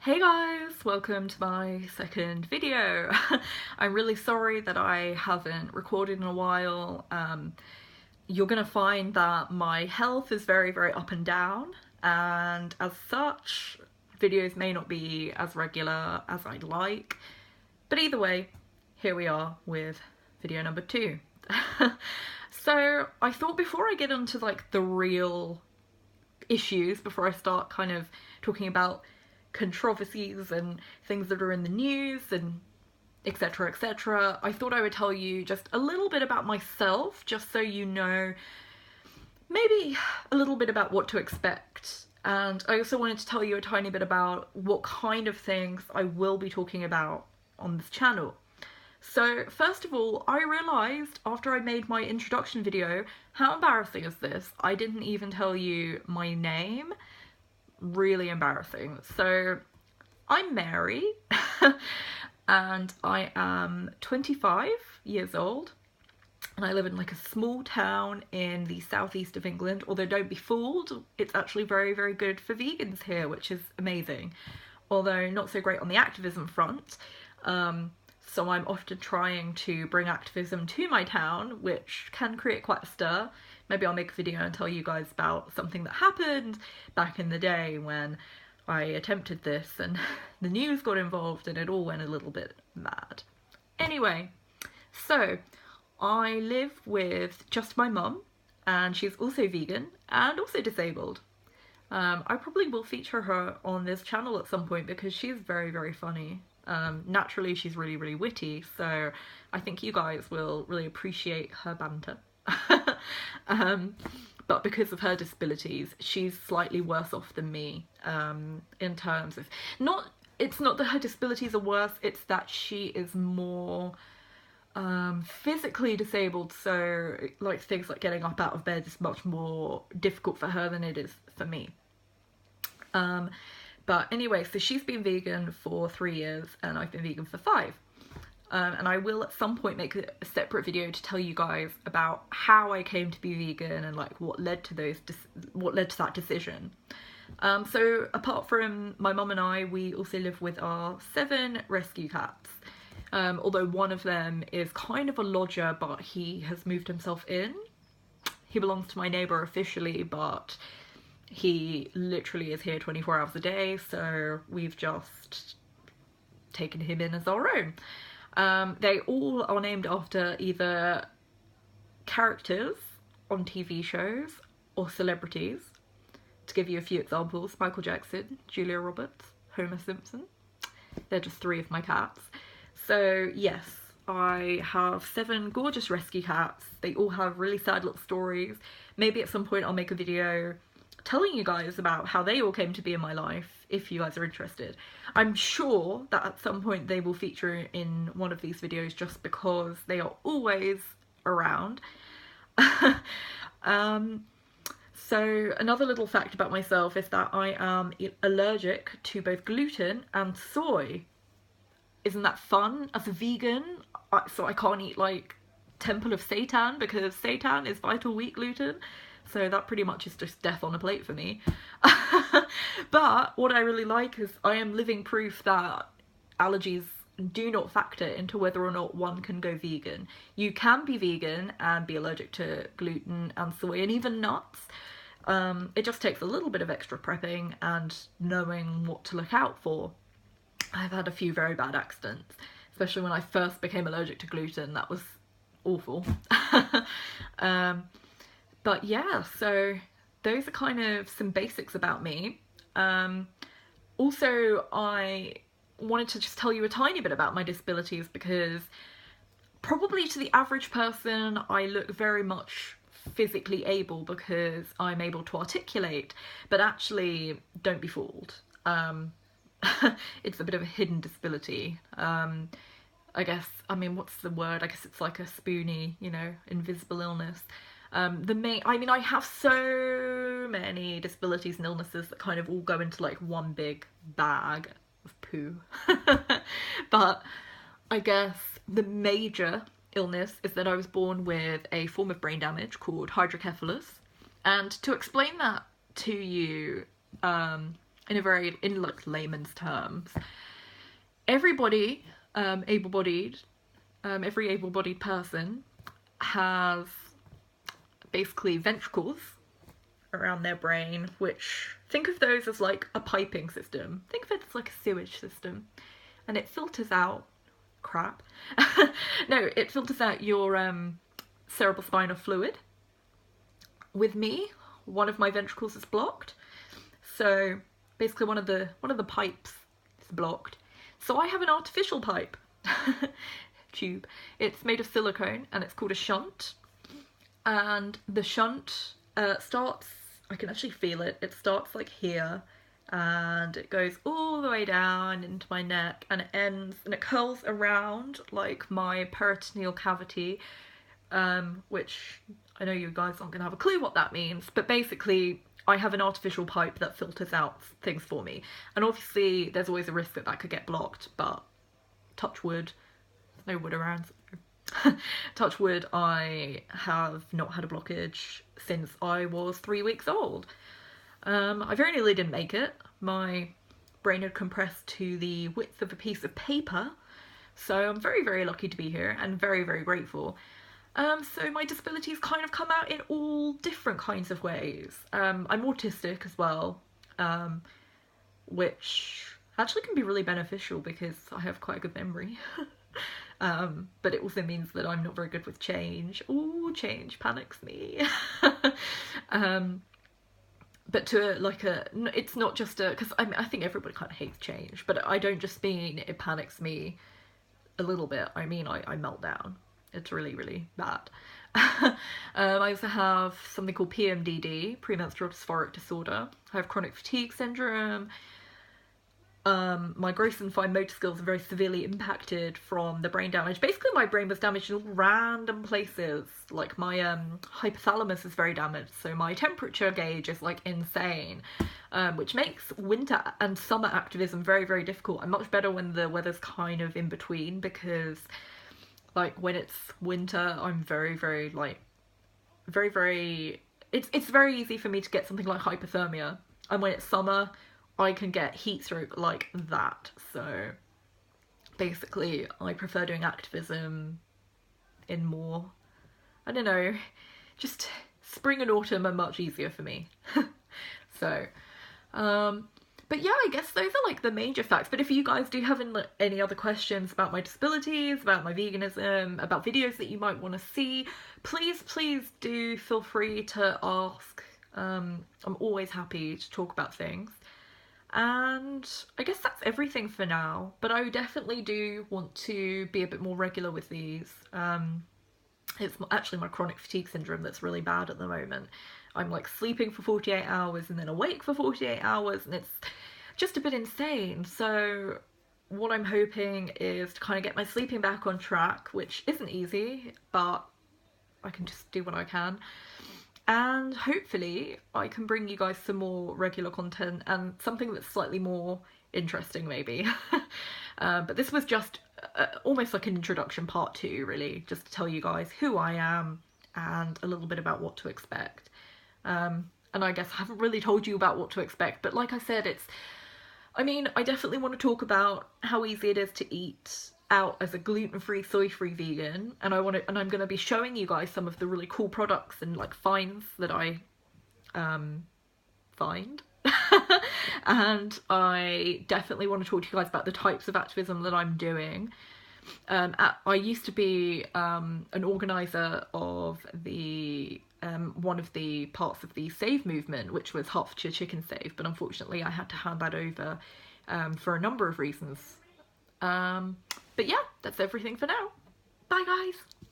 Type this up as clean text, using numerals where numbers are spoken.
Hey guys, welcome to my second video. I'm really sorry that I haven't recorded in a while. You're gonna find that my health is very up and down, and as such, videos may not be as regular as I'd like. But either way, here we are with video number 2. So I thought before I get into like the real issues, before I start kind of talking about controversies and things that are in the news and etc, I thought I would tell you just a little bit about myself, just so you know maybe a little bit about what to expect. And I also wanted to tell you a tiny bit about what kind of things I will be talking about on this channel. So first of all, I realised after I made my introduction video, how embarrassing is this? I didn't even tell you my name. Really embarrassing. So I'm Mary and I am 25 years old and I live in like a small town in the southeast of England. Although don't be fooled, it's actually very good for vegans here, which is amazing, although not so great on the activism front. So I'm often trying to bring activism to my town, which can create quite a stir. Maybe I'll make a video and tell you guys about something that happened back in the day when I attempted this and the news got involved and it all went a little bit mad. Anyway, so I live with just my mum, and she's also vegan and also disabled. I probably will feature her on this channel at some point because she's very funny. Naturally she's really witty, so I think you guys will really appreciate her banter. But because of her disabilities, she's slightly worse off than me, in terms of, it's not that her disabilities are worse, it's that she is more physically disabled, so like things like getting up out of bed is much more difficult for her than it is for me. But anyway, so she's been vegan for 3 years and I've been vegan for 5. And I will at some point make a separate video to tell you guys about how I came to be vegan and like what led to that decision. So apart from my mum and I, we also live with our 7 rescue cats. Although one of them is kind of a lodger, but he has moved himself in. He belongs to my neighbour officially, but he literally is here 24 hours a day, so we've just taken him in as our own. They all are named after either characters on TV shows or celebrities. To give you a few examples, Michael Jackson, Julia Roberts, Homer Simpson. They're just 3 of my cats. So yes, I have 7 gorgeous rescue cats. They all have really sad little stories. Maybe at some point I'll make a video telling you guys about how they all came to be in my life, if you guys are interested. I'm sure that at some point they will feature in one of these videos just because they are always around. So another little fact about myself is that I am allergic to both gluten and soy. Isn't that fun? As a vegan, so I can't eat like Temple of Satan because Satan is vital wheat gluten. So that pretty much is just death on a plate for me. But what I really like is I am living proof that allergies do not factor into whether or not one can go vegan. You can be vegan and be allergic to gluten and soy and even nuts. It just takes a little bit of extra prepping and knowing what to look out for. I've had a few very bad accidents, especially when I first became allergic to gluten. That was awful. But yeah, so those are kind of some basics about me. Also, I wanted to just tell you a tiny bit about my disabilities because probably to the average person, I look very much physically able because I'm able to articulate, but actually, don't be fooled. It's a bit of a hidden disability. I guess, I mean, what's the word? I guess it's like a spoony, you know, invisible illness. I have so many disabilities and illnesses that kind of all go into like one big bag of poo. But I guess the major illness is that I was born with a form of brain damage called hydrocephalus. And to explain that to you in like layman's terms, everybody, able-bodied, every able-bodied person has basically ventricles around their brain, which, think of those as like a piping system. Think of it as like a sewage system, and it filters out crap. No, it filters out your cerebrospinal fluid. With me, one of my ventricles is blocked, so basically one of the pipes is blocked. So I have an artificial pipe tube. It's made of silicone and it's called a shunt. And the shunt starts, I can actually feel it. It starts like here and it goes all the way down into my neck and it ends and it curls around like my peritoneal cavity, which I know you guys aren't gonna have a clue what that means, but basically I have an artificial pipe that filters out things for me. And obviously there's always a risk that that could get blocked, but touch wood, no wood around. Touch wood, I have not had a blockage since I was 3 weeks old. I very nearly didn't make it. My brain had compressed to the width of a piece of paper, so I'm very, very lucky to be here and very, very grateful. So my disabilities kind of come out in all different kinds of ways. I'm autistic as well, which actually can be really beneficial because I have quite a good memory. But it also means that I'm not very good with change. Ooh, change panics me. But it's not just because I think everybody kind of hates change, but I don't just mean it panics me a little bit. I mean, I melt down. It's really, really bad. I also have something called PMDD, premenstrual dysphoric disorder. I have chronic fatigue syndrome. My gross and fine motor skills are very severely impacted from the brain damage. Basically, my brain was damaged in all random places. Like my hypothalamus is very damaged, so my temperature gauge is like insane, which makes winter and summer activism very, very difficult. I'm much better when the weather's kind of in between, because like when it's winter, I'm very, very like very, very. It's very easy for me to get something like hypothermia, and when it's summer, I can get heat stroke like that. So basically I prefer doing activism in more, I don't know, just spring and autumn are much easier for me. So but yeah, I guess those are like the major facts. But if you guys do have any other questions about my disabilities, about my veganism, about videos that you might want to see, please do feel free to ask. I'm always happy to talk about things. And I guess that's everything for now, but I definitely do want to be a bit more regular with these. It's actually my chronic fatigue syndrome that's really bad at the moment. I'm like sleeping for 48 hours and then awake for 48 hours, and it's just a bit insane. So what I'm hoping is to kind of get my sleeping back on track, which isn't easy, but I can just do what I can. And hopefully I can bring you guys some more regular content and something that's slightly more interesting maybe. But this was just almost like an introduction part 2, really, just to tell you guys who I am and a little bit about what to expect. And I guess I haven't really told you about what to expect, but like I said, I definitely want to talk about how easy it is to eat out as a gluten-free, soy-free vegan, and I'm going to be showing you guys some of the really cool products and like finds that I find. And I definitely want to talk to you guys about the types of activism that I'm doing. I used to be an organizer of the one of the parts of the Save movement, which was Hertfordshire Chicken Save, but unfortunately I had to hand that over for a number of reasons. But yeah, that's everything for now. Bye guys!